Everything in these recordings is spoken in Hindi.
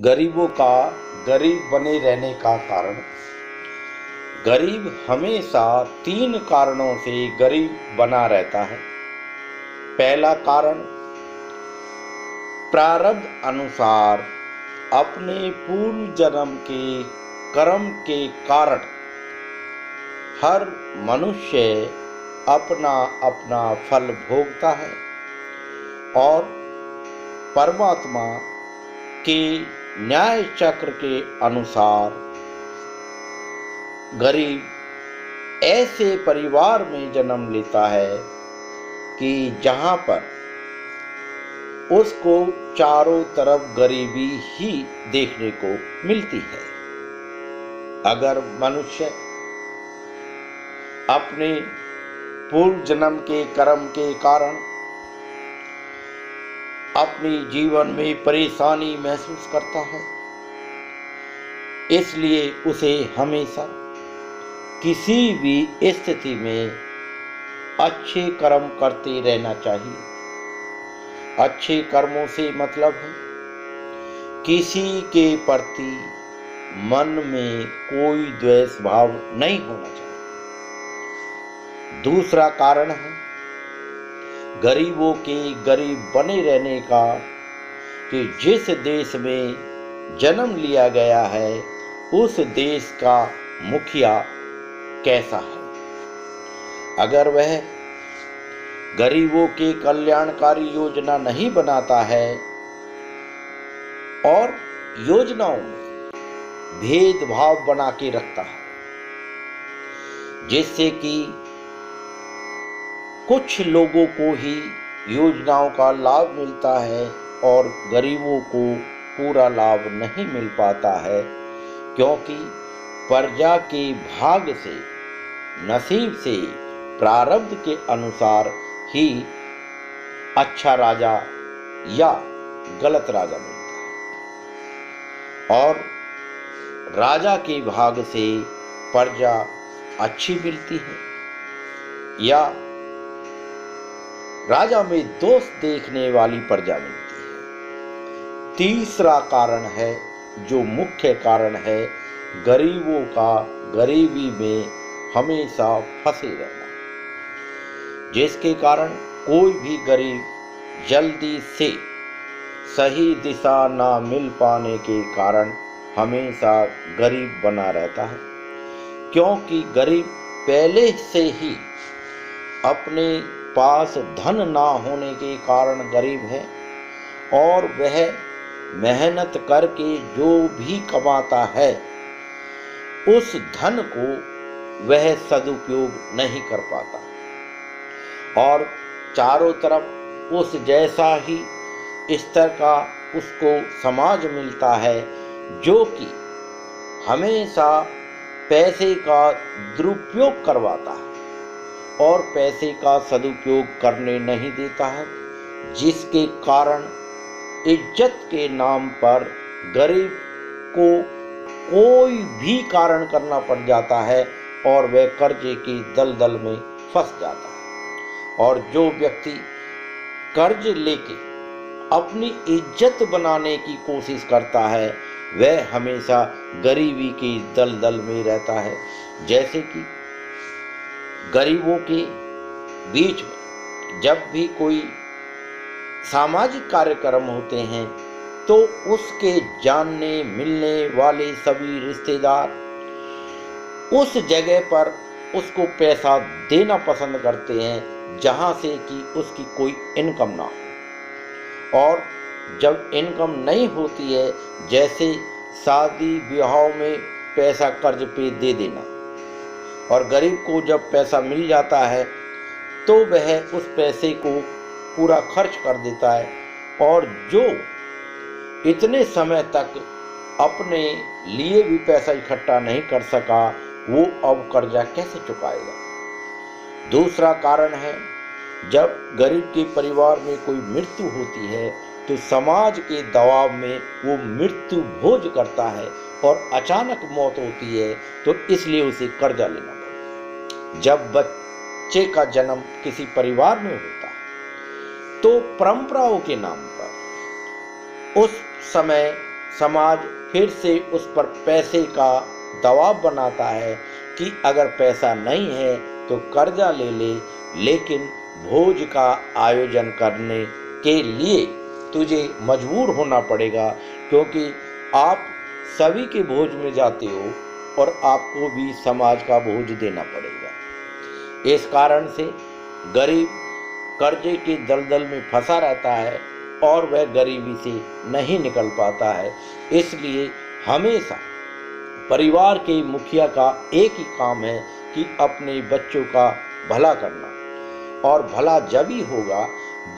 गरीबों का गरीब बने रहने का कारण। गरीब हमेशा 3 कारणों से गरीब बना रहता है। पहला कारण, प्रारब्ध अनुसार अपने पूर्व जन्म के कर्म के कारण हर मनुष्य अपना अपना फल भोगता है और परमात्मा के न्याय चक्र के अनुसार गरीब ऐसे परिवार में जन्म लेता है कि जहां पर उसको चारों तरफ गरीबी ही देखने को मिलती है। अगर मनुष्य अपने पूर्व जन्म के कर्म के कारण अपनी जीवन में परेशानी महसूस करता है, इसलिए उसे हमेशा किसी भी स्थिति में अच्छे कर्म करते रहना चाहिए। अच्छे कर्मों से मतलब है किसी के प्रति मन में कोई द्वेष भाव नहीं होना चाहिए। दूसरा कारण है गरीबों के गरीब बने रहने का कि जिस देश में जन्म लिया गया है उस देश का मुखिया कैसा है। अगर वह गरीबों के कल्याणकारी योजना नहीं बनाता है और योजनाओं में भेदभाव बना के रखता है, जिससे कि कुछ लोगों को ही योजनाओं का लाभ मिलता है और गरीबों को पूरा लाभ नहीं मिल पाता है, क्योंकि प्रजा के भाग से, नसीब से, प्रारब्ध के अनुसार ही अच्छा राजा या गलत राजा मिलता है और राजा के भाग से प्रजा अच्छी मिलती है या राजा में दोष देखने वाली प्रजा मिलती है। तीसरा कारण है, जो मुख्य कारण है, गरीबों का गरीबी में हमेशा फंसे रहना, जिसके कारण कोई भी गरीब जल्दी से सही दिशा ना मिल पाने के कारण हमेशा गरीब बना रहता है, क्योंकि गरीब पहले से ही अपने पास धन ना होने के कारण गरीब है और वह मेहनत करके जो भी कमाता है उस धन को वह सदुपयोग नहीं कर पाता और चारों तरफ उस जैसा ही स्तर का उसको समाज मिलता है, जो कि हमेशा पैसे का दुरुपयोग करवाता है और पैसे का सदुपयोग करने नहीं देता है, जिसके कारण इज्जत के नाम पर गरीब को कोई भी कारण करना पड़ जाता है और वह कर्जे की दलदल में फंस जाता है। और जो व्यक्ति कर्ज लेके अपनी इज्जत बनाने की कोशिश करता है वह हमेशा गरीबी की दलदल में रहता है। जैसे कि गरीबों के बीच में जब भी कोई सामाजिक कार्यक्रम होते हैं तो उसके जानने मिलने वाले सभी रिश्तेदार उस जगह पर उसको पैसा देना पसंद करते हैं जहां से कि उसकी कोई इनकम ना हो। और जब इनकम नहीं होती है, जैसे शादी ब्याहों में पैसा कर्ज पे दे देना, और गरीब को जब पैसा मिल जाता है तो वह उस पैसे को पूरा खर्च कर देता है और जो इतने समय तक अपने लिए भी पैसा इकट्ठा नहीं कर सका वो अब कर्जा कैसे चुकाएगा। दूसरा कारण है, जब गरीब के परिवार में कोई मृत्यु होती है तो समाज के दबाव में वो मृत्यु भोज करता है और अचानक मौत होती है तो इसलिए उसे कर्जा लेना पड़ता है। जब बच्चे का जन्म किसी परिवार में होता है तो परंपराओं के नाम पर उस समय समाज फिर से उस पर पैसे का दबाव बनाता है कि अगर पैसा नहीं है तो कर्जा ले ले, लेकिन भोज का आयोजन करने के लिए तुझे मजबूर होना पड़ेगा, क्योंकि आप सभी के भोज में जाते हो और आपको भी समाज का भोज देना पड़ेगा। इस कारण से गरीब कर्जे के दलदल में फंसा रहता है और वह गरीबी से नहीं निकल पाता है। इसलिए हमेशा परिवार के मुखिया का एक ही काम है कि अपने बच्चों का भला करना, और भला जब ही होगा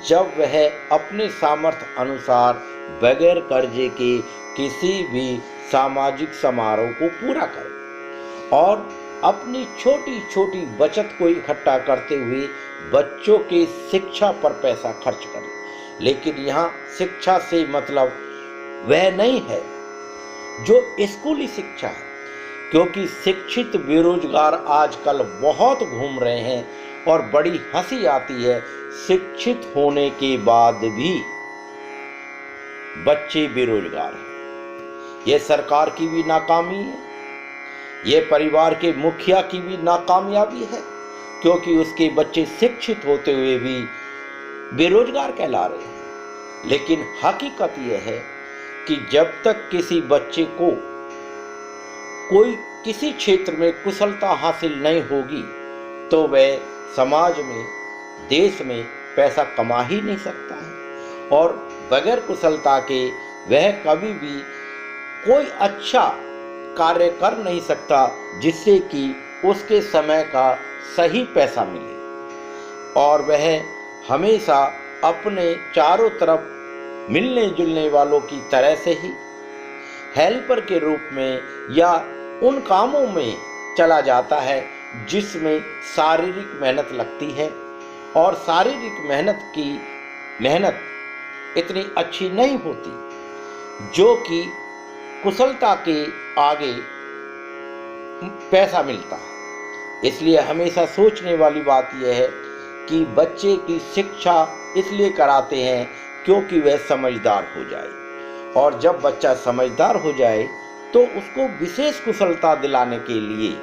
जब वह अपने सामर्थ्य अनुसार बगैर कर्जे के किसी भी सामाजिक समारोह को पूरा करे और अपनी छोटी छोटी बचत को इकट्ठा करते हुए बच्चों के शिक्षा पर पैसा खर्च करे। लेकिन यहाँ शिक्षा से मतलब वह नहीं है जो स्कूली शिक्षा है, क्योंकि शिक्षित बेरोजगार आजकल बहुत घूम रहे हैं और बड़ी हंसी आती है। शिक्षित होने के बाद भी बच्चे बेरोजगार हैं। यह सरकार की भी नाकामी है, यह परिवार के मुखिया की भी नाकामयाबी है, क्योंकि उसके बच्चे शिक्षित होते हुए भी बेरोजगार कहला रहे हैं। लेकिन हकीकत यह है कि जब तक किसी बच्चे को कोई किसी क्षेत्र में कुशलता हासिल नहीं होगी तो वह समाज में, देश में पैसा कमा ही नहीं सकता है, और बगैर कुशलता के वह कभी भी कोई अच्छा कार्य कर नहीं सकता जिससे कि उसके समय का सही पैसा मिले, और वह हमेशा अपने चारों तरफ मिलने जुलने वालों की तरह से ही हेल्पर के रूप में या उन कामों में चला जाता है जिसमें शारीरिक मेहनत लगती है, और शारीरिक मेहनत इतनी अच्छी नहीं होती जो कि कुशलता के आगे पैसा मिलता है। इसलिए हमेशा सोचने वाली बात यह है कि बच्चे की शिक्षा इसलिए कराते हैं क्योंकि वह समझदार हो जाए, और जब बच्चा समझदार हो जाए तो उसको विशेष कुशलता दिलाने के लिए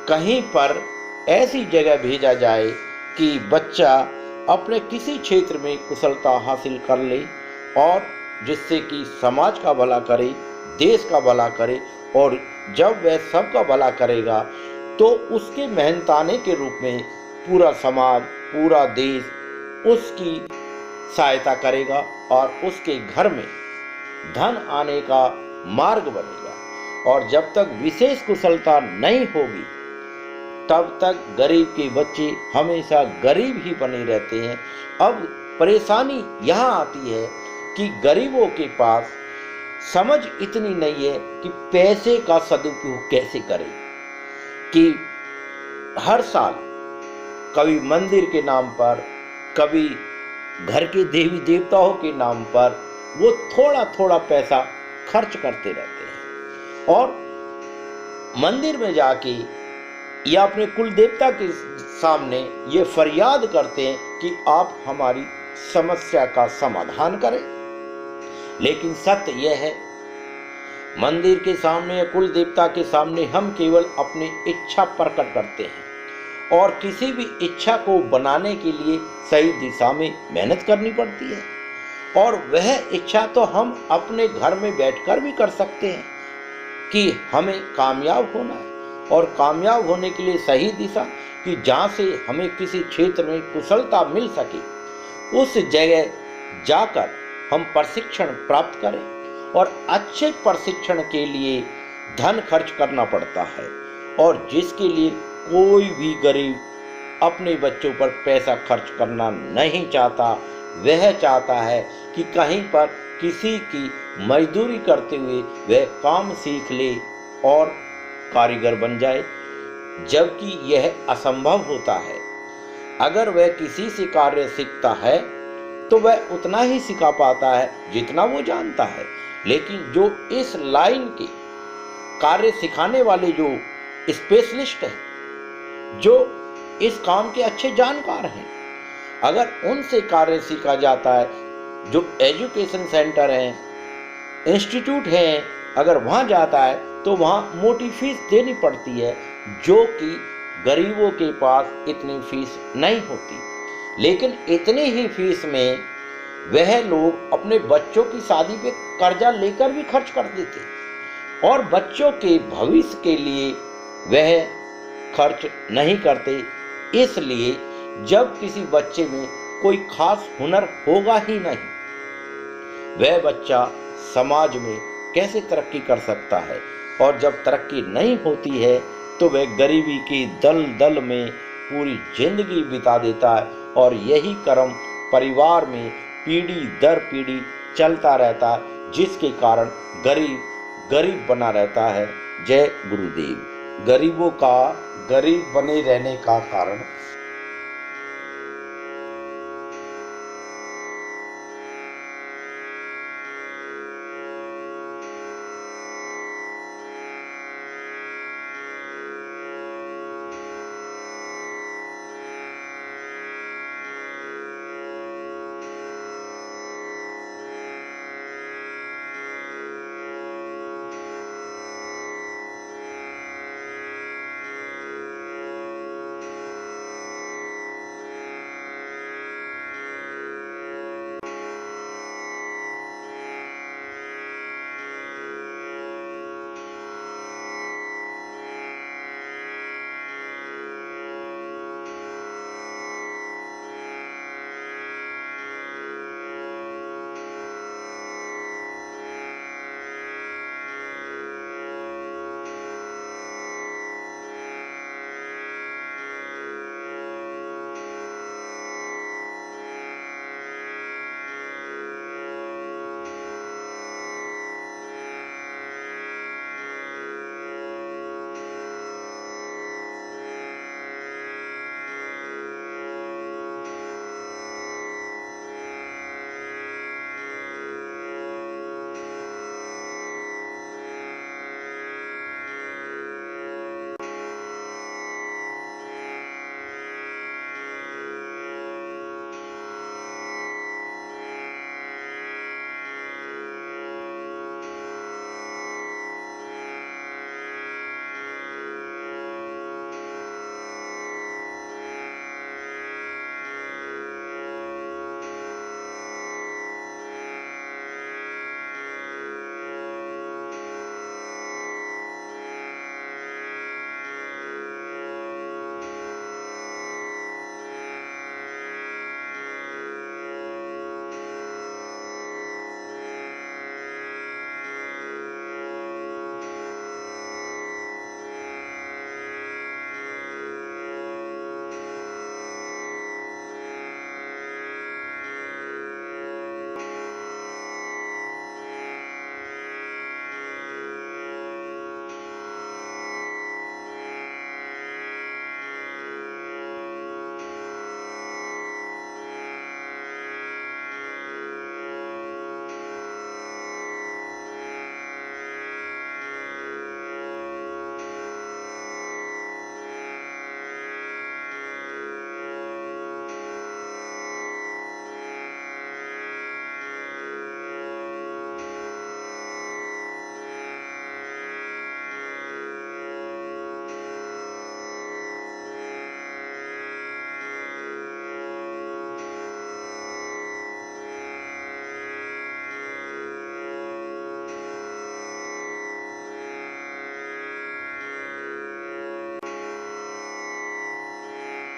कहीं पर ऐसी जगह भेजा जाए कि बच्चा अपने किसी क्षेत्र में कुशलता हासिल कर ले, और जिससे कि समाज का भला करे, देश का भला करे, और जब वह सबका भला करेगा तो उसके मेहनताने के रूप में पूरा समाज, पूरा देश उसकी सहायता करेगा और उसके घर में धन आने का मार्ग बनेगा। और जब तक विशेष कुशलता नहीं होगी तब तक गरीब के बच्चे हमेशा गरीब ही बने रहते हैं। अब परेशानी यहाँ आती है कि गरीबों के पास समझ इतनी नहीं है कि पैसे का सदुपयोग कैसे करें, कि हर साल कभी मंदिर के नाम पर, कभी घर के देवी देवताओं के नाम पर वो थोड़ा थोड़ा पैसा खर्च करते रहते हैं, और मंदिर में जाके या अपने कुल देवता के सामने ये फरियाद करते हैं कि आप हमारी समस्या का समाधान करें। लेकिन सत्य यह है, मंदिर के सामने या कुल देवता के सामने हम केवल अपनी इच्छा प्रकट करते हैं, और किसी भी इच्छा को बनाने के लिए सही दिशा में मेहनत करनी पड़ती है, और वह इच्छा तो हम अपने घर में बैठकर भी कर सकते हैं कि हमें कामयाब होना है, और कामयाब होने के लिए सही दिशा कि जहाँ से हमें किसी क्षेत्र में कुशलता मिल सके उस जगह जाकर हम प्रशिक्षण प्राप्त करें, और अच्छे प्रशिक्षण के लिए धन खर्च करना पड़ता है, और जिसके लिए कोई भी गरीब अपने बच्चों पर पैसा खर्च करना नहीं चाहता। वह चाहता है कि कहीं पर किसी की मजदूरी करते हुए वह काम सीख ले और कारीगर बन जाए, जबकि यह असंभव होता है। अगर वह किसी से कार्य सीखता है तो वह उतना ही सिखा पाता है जितना वो जानता है, लेकिन जो इस लाइन के कार्य सिखाने वाले जो स्पेशलिस्ट हैं, जो इस काम के अच्छे जानकार हैं, अगर उनसे कार्य सीखा जाता है, जो एजुकेशन सेंटर हैं इंस्टीट्यूट है, अगर वहाँ जाता है तो वहाँ मोटी फीस देनी पड़ती है, जो कि गरीबों के पास इतनी फीस नहीं होती। लेकिन इतनी ही फीस में वह लोग अपने बच्चों की शादी पे कर्जा लेकर भी खर्च कर देते और बच्चों के भविष्य के लिए वह खर्च नहीं करते। इसलिए जब किसी बच्चे में कोई खास हुनर होगा ही नहीं, वह बच्चा समाज में कैसे तरक्की कर सकता है। और जब तरक्की नहीं होती है तो वह गरीबी की दलदल में पूरी जिंदगी बिता देता है और यही कर्म परिवार में पीढ़ी दर पीढ़ी चलता रहता है, जिसके कारण गरीब गरीब बना रहता है। जय गुरुदेव। गरीबों का गरीब बने रहने का कारण